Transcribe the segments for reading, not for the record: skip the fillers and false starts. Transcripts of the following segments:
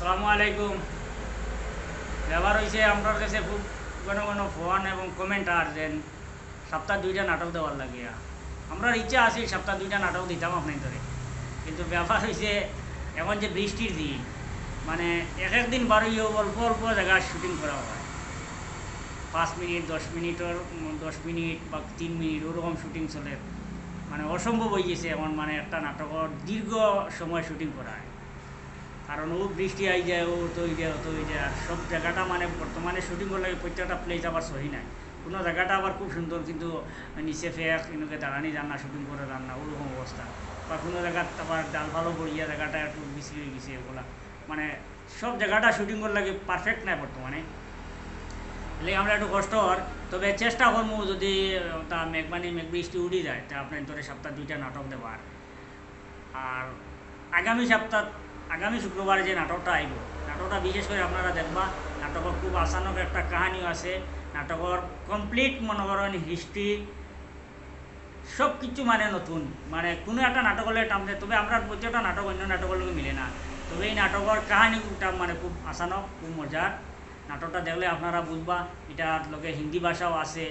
আসসালামু আলাইকুম। ব্যাপার হয়েছে আপনার কাছে খুব ঘন ঘন ফোন এবং কমেন্ট আর যেন সপ্তাহ দুইটা নাটক দেওয়ার লাগিয়া আমরা ইচ্ছা আছি সপ্তাহ দুইটা নাটক দিতাম আপনার ধরে, কিন্তু ব্যাপার হয়েছে এখন যে বৃষ্টির দিন, মানে এক একদিন বারোইও অল্প অল্প জায়গায় শুটিং করা হয়। 5 মিনিট 10 মিনিটের 10 মিনিট বা 3 মিনিট ওরকম শুটিং চলে, মানে অসম্ভব হয়ে গেছে এখন, মানে একটা নাটকের দীর্ঘ সময় শুটিং করা হয়। কারণ ও বৃষ্টি আই যায়, ও তো হয়ে যায়, ও তো হয়ে যায়, আর সব জায়গাটা মানে বর্তমানে শুটিং করলে প্রত্যেকটা প্লেস আবার সহি নাই। কোনো জায়গাটা আবার খুব সুন্দর কিন্তু নিচে ফেক এনেকে দাঁড়ানি যান না, শুটিং করে যান না, ওরকম অবস্থা। বা কোনো জায়গাত আবার ডাল ভালো পড়িয়া জায়গাটা একটু বিচি হয়ে গেছে ওগুলা, মানে সব জায়গাটা শুটিং করে লাগে পারফেক্ট নাই বর্তমানে। এলে আমরা একটু কষ্ট হর, তবে চেষ্টা করবো যদি তা মেঘ বৃষ্টি উড়ি যায় তা আপনার ধরে সপ্তাহ দুইটা নাটক দেওয়ার। আর আগামী শুক্রবারে যে নাটকটা আইব, নাটকটা বিশেষ করে আপনারা দেখবা। নাটকের খুব আসানক একটা কাহিনীও আছে, নাটকের কমপ্লিট মনে করেন হিস্ট্রি সব কিছু মানে নতুন, মানে কোনো একটা নাটক হলে টামতে, তবে আমরা প্রত্যেকটা নাটক অন্য নাটকের লোক মিলে না। তবে এই নাটকের কাহিনীটা মানে খুব আসানক, খুব মজার। নাটকটা দেখলে আপনারা বুঝবা এটার লোকে হিন্দি ভাষাও আছে।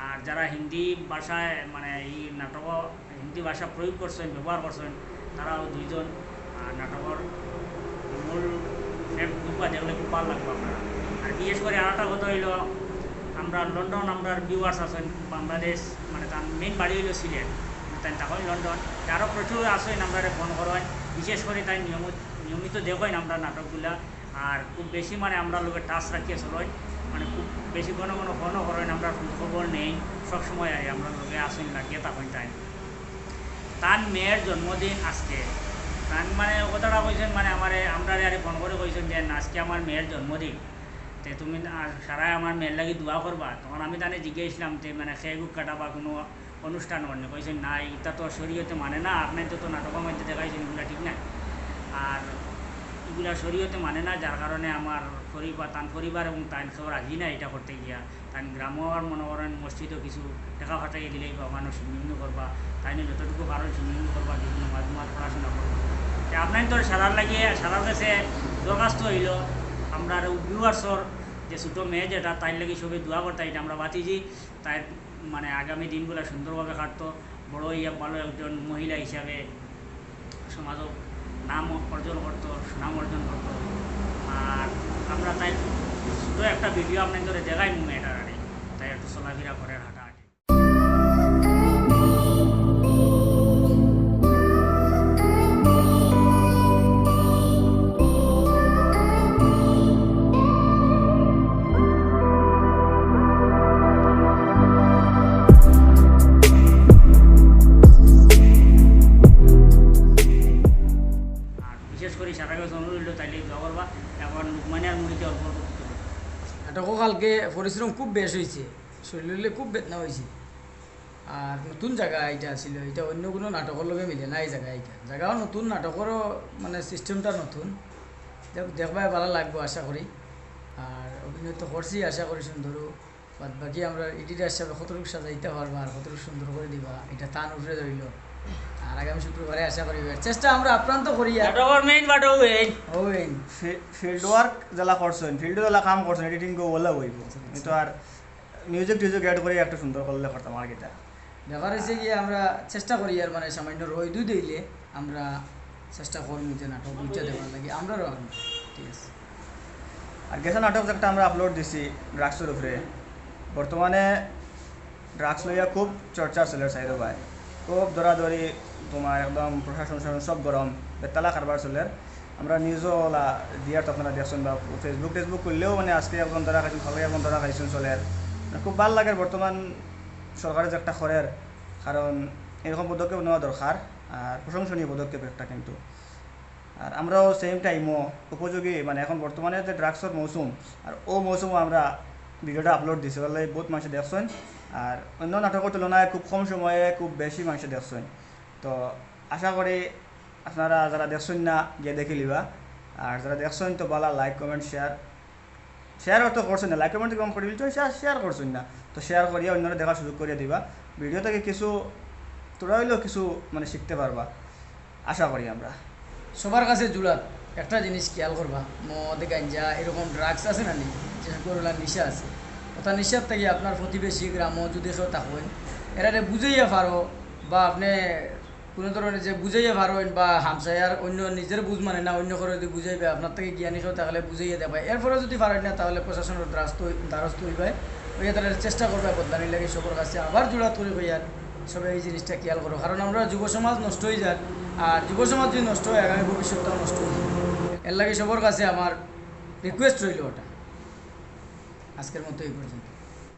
আর যারা হিন্দি ভাষায় মানে এই নাটক হিন্দি ভাষা প্রয়োগ করছেন, ব্যবহার করছেন, তারাও দুইজন। আর নাটকের মূল বুঝবা দেখলে খুব ভালো লাগবে আপনারা। আর বিশেষ করে আর একটা কথা হইল, আমরা লন্ডন আমরা ভিউয়ার্স আছেন বাংলাদেশ, মানে তার মেইন বাড়ি হইল সিলেট, তাই তখন লন্ডন আরও প্রচুর আসেন, আমরা ফোন করেন, বিশেষ করে তাই নিয়মিত দেখেন আমরা নাটকগুলা। আর খুব বেশি মানে আমরা লোকের টাচ রাখিয়ে চলেন, মানে খুব বেশি ঘন ঘন ফোনও করেন, আমরা খবর নেই সবসময় আই আমরা লোকে আসেন লাগিয়ে তখন তাই। তার মেয়ের জন্মদিন আজকে, তার মানে কথাটা কইছেন, মানে আমরা আরে ফোন করে কইছেন যে আজকে আমার মেয়ের জন্মদিন, তে তুমি আর সারাই আমার মেয়ের লাগি দোয়া করবা। তখন আমি তানে জিজ্ঞেসলাম যে মানে খেয়ে কাটা বা কোনো অনুষ্ঠান মানে কইছেন না, এটা তো শরীয়তে মানে না, আপনার তো নাটকের মধ্যে দেখাইছেন এগুলো ঠিক নাই, আর এগুলা শরীয়তে মানে না, যার কারণে আমার পরিবার এবং তান সব রাজি না এটা করতে গিয়া। তান গ্রামের মনে করেন মসজিদও কিছু টাকা ফাটাই দিলেই বা মানুষ বিভিন্ন করবা, তাই নিয়ে যতটুকু কারণ বিভিন্ন করবা, বিভিন্ন মাধ্যমার পড়াশোনা করবা। আপনার তো সারার লাগিয়ে সারার কাছে দরখাস্ত হইল, আমরা ভিউয়ার্সর যে ছোটো মেয়ে যেটা তাই লাগি সবাই দোয়া করতে, এটা আমরা বাতিছি। তাই মানে আগামী দিনগুলো সুন্দরভাবে কাটতো, বড় ভালো একজন মহিলা হিসাবে সমাজও নাম অর্জন করতো, সুনাম অর্জন করতো। আর আমরা তাই শুধু একটা ভিডিও আপনার ধরে দেখাই মেয়েটার আরে, তাই একটু চলাফেরা করে হাঁটাহাঁটি। বিশেষ করে সারা গাছ অনুরোধ তাইলে দোয়া করবা। এখন লুকমানি আর মুড়িতে অল্প অল্প দিতে হবে। নাটকও কালকে পরিশ্রম খুব বেশ হয়েছে, শরীরে খুব বেদনা হয়েছে। আর নতুন জায়গা এটা ছিল, এটা অন্য কোনো নাটকের লগে মিলে না। এই জায়গাও নতুন, নাটকেরও মানে সিস্টেমটা নতুন। দেখবাই ভালো লাগবো আশা করি। আর অভিনয় তো করছি, আশা করি সুন্দরও। বাদ বাকি আমরা এডিটার হিসাবে কতটুকু সাজাইতে পারবা আর কতটুকু সুন্দর করে দিবা, এটা তান উঠে ধরিল। আর আগামী শুক্রবারে আশা করি চেষ্টা আমরা আপ্রান্ত করি। নাটকের মেইন বাটো ওই ফিল্ড ওয়ার্ক যারা করছেন, ফিল্ডে যারা কাম করছেন, এডিটিং বলে হইব। কিন্তু আর মিউজিক টিউজিক অ্যাড করে একটা সুন্দর করলে করতাম আর কিটা। ব্যাপার হয়েছে গিয়ে আমরা চেষ্টা করি আর মানে সামান্য রই দুই দিলে আমরা চেষ্টা করবো যে নাটক দুইটা দেওয়ার লাগে আমরা ঠিক আছে। আর গেছে নাটক একটা আমরা আপলোড দিছি ড্রাগসের উপরে। বর্তমানে ড্রাগস লইয়া খুব চর্চা চলে সাইড ভাই, খুব দৌড়াদৌড়ি, তোমার একদম প্রশাসন সব গরম বেতালা কারবার চলে। আমরা নিউজও ওলা দিয়ার তো আপনারা দেখছেন বা ফেসবুক করলেও মানে আজকে একজন ধরা খাইছেন, সবাই একজন ধরা খাইছেন চলে। খুব ভাল লাগে বর্তমান সরকারের যে একটা খরের, কারণ এরকম পদক্ষেপ নেওয়া দরকার আর প্রশংসনীয় পদক্ষেপ একটা কিন্তু। আর আমরাও সেম টাইমও উপযোগী, মানে এখন বর্তমানে যে ড্রাগসের মৌসুম, আর ও মৌসুমও আমরা ভিডিওটা আপলোড দিছি বলে বহুত মানুষ দেখছেন। আর অন্য নাটকের তুলনায় খুব কম সময়ে খুব বেশি মানুষ দেখছেন। তো আশা করি আপনারা যারা দেখছেন না গিয়ে দেখে লিবা, আর যারা দেখছেন তো বলা লাইক কমেন্ট শেয়ার তো করছেন না, লাইক কমেন্ট কম করে দিল, শেয়ার করছেন না, তো শেয়ার করিয়া অন্যরা দেখার সুযোগ করিয়া দিবা। ভিডিও থেকে কিছু তোরা হইলেও কিছু মানে শিখতে পারবা আশা করি আমরা। সবার কাছে জুড়াত একটা জিনিস খেয়াল করবা, মদ গাঞ্জা এরকম ড্রাগস আছে না নি, যে সকল নিশা আছে, অর্থাৎ নিশার থেকে আপনার প্রতিবেশী গ্রামও যদি কেউ থাকেন এরারে বুঝাইয়া পারো, বা আপনি কোনো ধরনের যে বুঝাইয়া পারেন, বা হামসায়ার অন্য নিজের বুঝ মানে না অন্য করে যদি বুঝাইবে, আপনার থেকে জ্ঞানী কেউ তাহলে বুঝাইয়া দেবে। এরপরে যদি পারেন না তাহলে প্রশাসনের দ্বারস্থ হইবে, ওই তারা চেষ্টা করবে বদলানির লাগে সবার কাছে আবার জোড়া তৈরি হইয়ার। সবাই এই জিনিসটা খেয়াল করো, কারণ আমরা যুব সমাজ নষ্ট হয়ে যায়, আর যুব সমাজ যদি নষ্ট হয় আগামী ভবিষ্যৎটাও নষ্ট হয়ে যাবে। এর লাগে সবার কাছে আমার রিকোয়েস্ট রইল ওটা। আজকের মতো এই পর্যন্ত।